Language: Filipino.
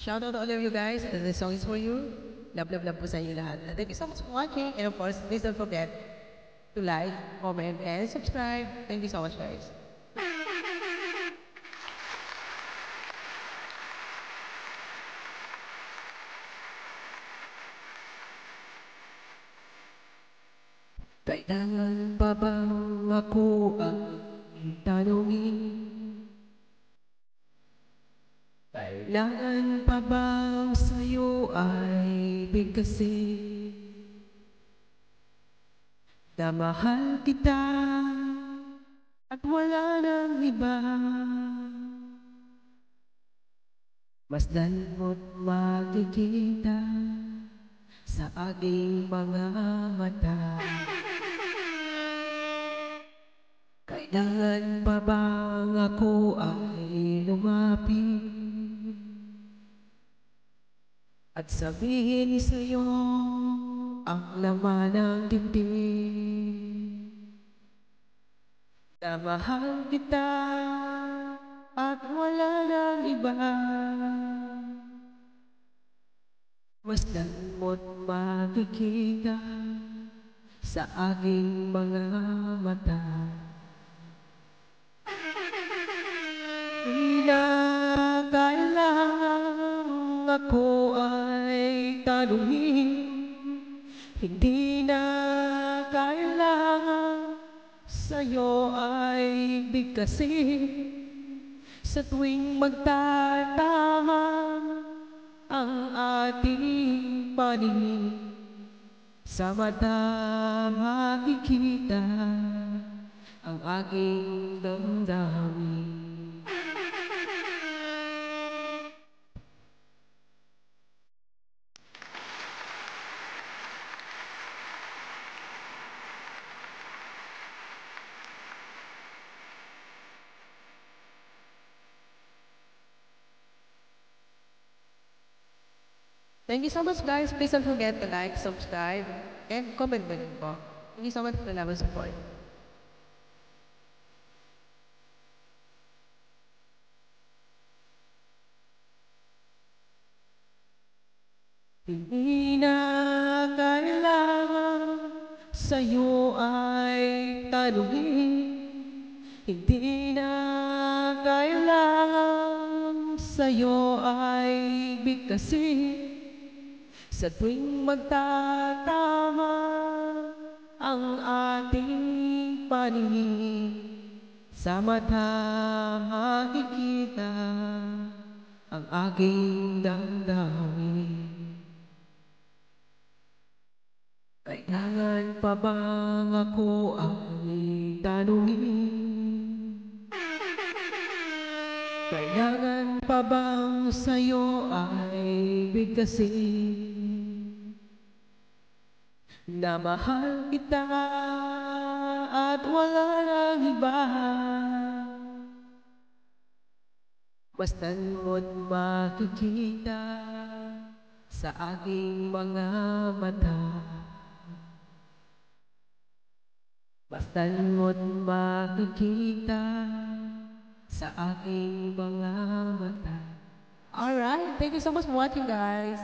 Shout out to all of you guys. This song is for you. Love po sa inyo lahat. Thank you so much for watching. And of course, please don't forget to like, comment, and subscribe. Thank you so much, guys. Kailangan pa bang ako ang tanungin? Kailangan pa bang sa'yo ay bigkasin? Na mahal kita at wala nang iba. Masdan mo't makikita sa aking mga mata. Kailangan pa bang ako ay lumapit at sabihin sa'yo ang laman ng dibdib? Na mahal kita at wala nang iba. Masdan mo't makikita sa aking mga mata. Di na kailangang ako ay tanungin. Hindi na kailangan sa'yo ay bigkasin. Sa tuwing magtatama ang ating paningin, sa mata makikita ang aking damdamin. Thank you so much, guys. Please don't forget to like, subscribe, and comment din po. Thank you so much for the love and support. Hindi na kailangan sa'yo ay tanungin. Hindi na kailangan sa'yo ay bigkasin. Sa tuwing magtatama ang ating paningin, sa mata makikita ang aking damdamin. Kailangan pa bang ako ay tanungin? Kailangan pa bang sa'yo ay bigkasin? Na mahal kita at wala nang iba. Basta't mo't makikita sa aking mga mata. Basta't mo't makikita sa aking mga mata. Alright, thank you so much for watching, guys.